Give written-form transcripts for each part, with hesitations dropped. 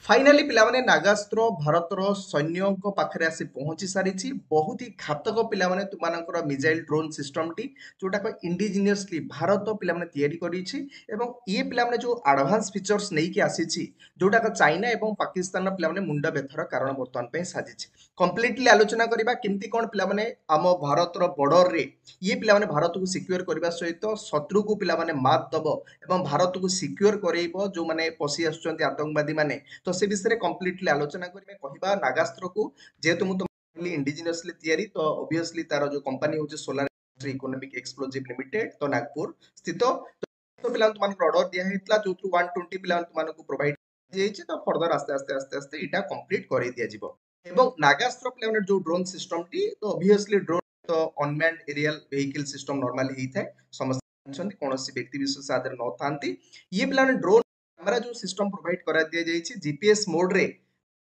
finally पिलाने नागास्त्र भारतर सैन्यों पाखे आसी पहुंची सारी बहुत ही घातक पिलाने तुम मिजाइल ड्रोन सिस्टम टी जोटा इंडिजिनियसली भारत पिलाने तैयारी करिछि एवं ये पिलाने जो एडवांस फीचर्स नहीं कि आसी जोटा चाइना एवं पाकिस्तान पिलाने मुंड व्यथार कारण बर्तमान पे साजिछि कंप्लीटली आलोचना करबा किमती कोन पिलाने आम भारतर बॉर्डर रे ये पिलाने भारत को सिक्योर करबा सहित शत्रु को पिलाने मात दब एवं भारत को सिक्योर करैबो जो माने पसी आछुचंती आतंकवादी माने तो से विषय कंप्लीटली आलोचना करेंगे कहवा नागास्त्र को जेहेतु मुझे इंडिजिनियसली तैयारी तो ऑब्वियसली तार जो कंपनी होचे सोलार इकोनॉमिक एक्सप्लोजिव लिमिटेड तो नागपुर स्थित तो पिला ऑर्डर दिया हेतला जो 120 पिला तुमको प्रोवाइड दिया तो फर्दर आस्ते आस्ते आस्ते आस्ते इटा कंप्लीट कर दिया जिवो एवं नागास्त्र पिला जो ड्रोन सिस्टम टी तो ऑब्वियसली ड्रोन तो unmanned aerial vehicle system normally ही थाए समस्त कौन व्यक्ति विशेष आदर न थांती ये पिला ड्रोन कैमरा जो सिस्टम प्रोवाइड करा दिया जाइए जीपीएस मोड रे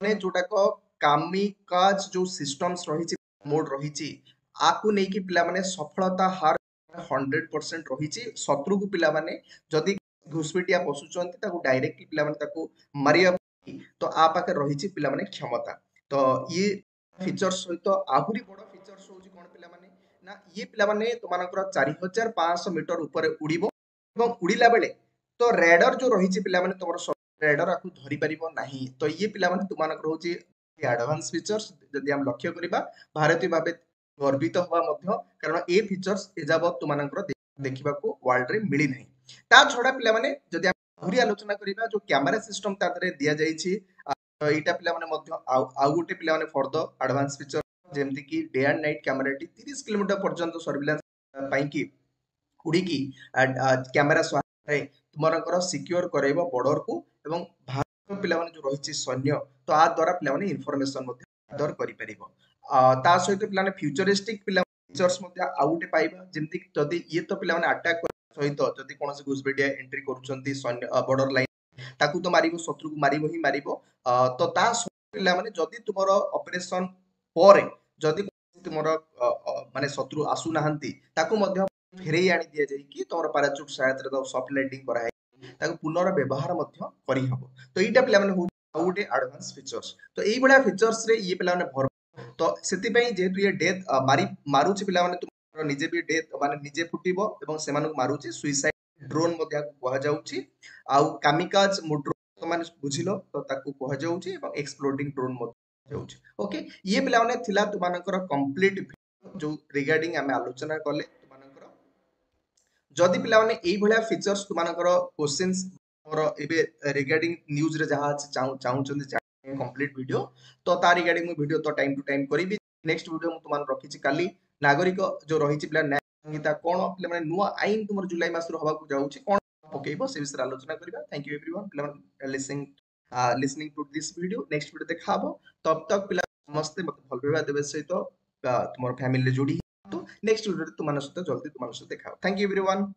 माने जोटाक कामिकाज जो सिस्टम्स रही मोड रही आकु नहीं कि पिला माने सफलता हार 100% रही शत्रु को पिला माने जदि घुसपेटिया पशुचंती ताको डायरेक्टली पिला माने ताको मारिया तो आ पाखे रही पिला माने क्षमता तो ये फीचर्स सहित आहुरी बड़ फीचर्स होची कोन पिला माने ना ये पिला माने तुमानकर 4500 मीटर ऊपर उड़िबो एवं उड़िला बेले तो रेडर जो रही पिला माने तुमर रेडर आपको धरी परिबो नाही तो ये पिला माने तुमानकर होची एडवांस फीचर्स जदि हम लक्ष्य करिबा भारतीय भाबे गर्वित हवा मध्य कारण ए फीचर्स एजाबत तुमानकर देखिबा को वर्ल्ड रे मिली नाही ता छोडा पिला माने जदि हम आहुरी आलोचना करिबा जो कैमरा सिस्टम तादरे दिया जाईछि एटा पिला माने मध्य आउ गोटे पिला माने फर्दर एडवांस फीचर जेमति कि day and night camera T 30 kilometre पर्यंत सर्विलांस पाई कि उड़ी की कैमरा सहारे तुमरकर सिक्योर करैबो बॉर्डर को एवं भारत पिला माने जो रहिछि सैन्य तो आ द्वारा पिला माने इंफॉर्मेशन मध्य आदर करि परिबो ता सहित पिला माने फ्यूचरिस्टिक पिला फीचर्स मध्य आउटे पाइबा जेमति जदि ये तो पिला माने अटैक सहित जदि कोनोसी घुसबेडिया एंट्री करूचंती सैन्य बॉर्डर लाइन ताकू तो मारिबो शत्रु को मारिबो ही मारिबो तो ता पिला माने जदि तुमरो ऑपरेशन परे जदि तुमरो माने शत्रु आसु नाहंती ताकू मध्य फेरई आनी दिया जाई कि तोर पैराचूट सहायता रे सॉफ्ट लैंडिंग करा है ताकू पुनर व्यवहार मध्य करि हबो तो एटा पिला माने हो आउटे एडवांस फीचर्स तो एई बडा फीचर्स रे ये पिला माने भर तो सेति पई जेतु ये डेथ मारुछि पिला माने तुम निजे भी डेथ माने निजे फुटिबो एवं सेमानु मारुछि सुइसाइड ड्रोन मध्य कहा जाउछि आउ कामिकाज ड्रोन माने बुझिलो तो ताकू कहा जाउछि एवं एक्सप्लोडिंग ड्रोन मध्य जाउछि ओके ये पिला माने थिला तुमानकर कंप्लीट जो रिगार्डिंग हमें आलोचना कले जदि पिला माने एई भलिया फीचर्स तुमानकर क्वेश्चंस और एबे रिगार्डिंग न्यूज रे जहा चाहूचंदी कंप्लीट वीडियो तो ता रिगार्डिंग वीडियो तो टाइम टू टाइम करिबी नेक्स्ट वीडियो मु तुमान रखिछि काली नागरिक जो रहिछि पिला न्याय संहिता कोन पिला माने नुवा आईन तुमर जुलाई मास रो हबा को जाउछि कोन पकेइबो से विषय आलोचना करिबा थैंक यू एवरीवन पिला listening to this video next video देखा हबो तब तक पिला समस्त मत भल व्यवहार देबे सहित तुमर फैमिली जोड़ी तो नेक्स्ट वीडियो तुमान सहित जल्दी तुमान सहित देखा थैंक यू एवरीवन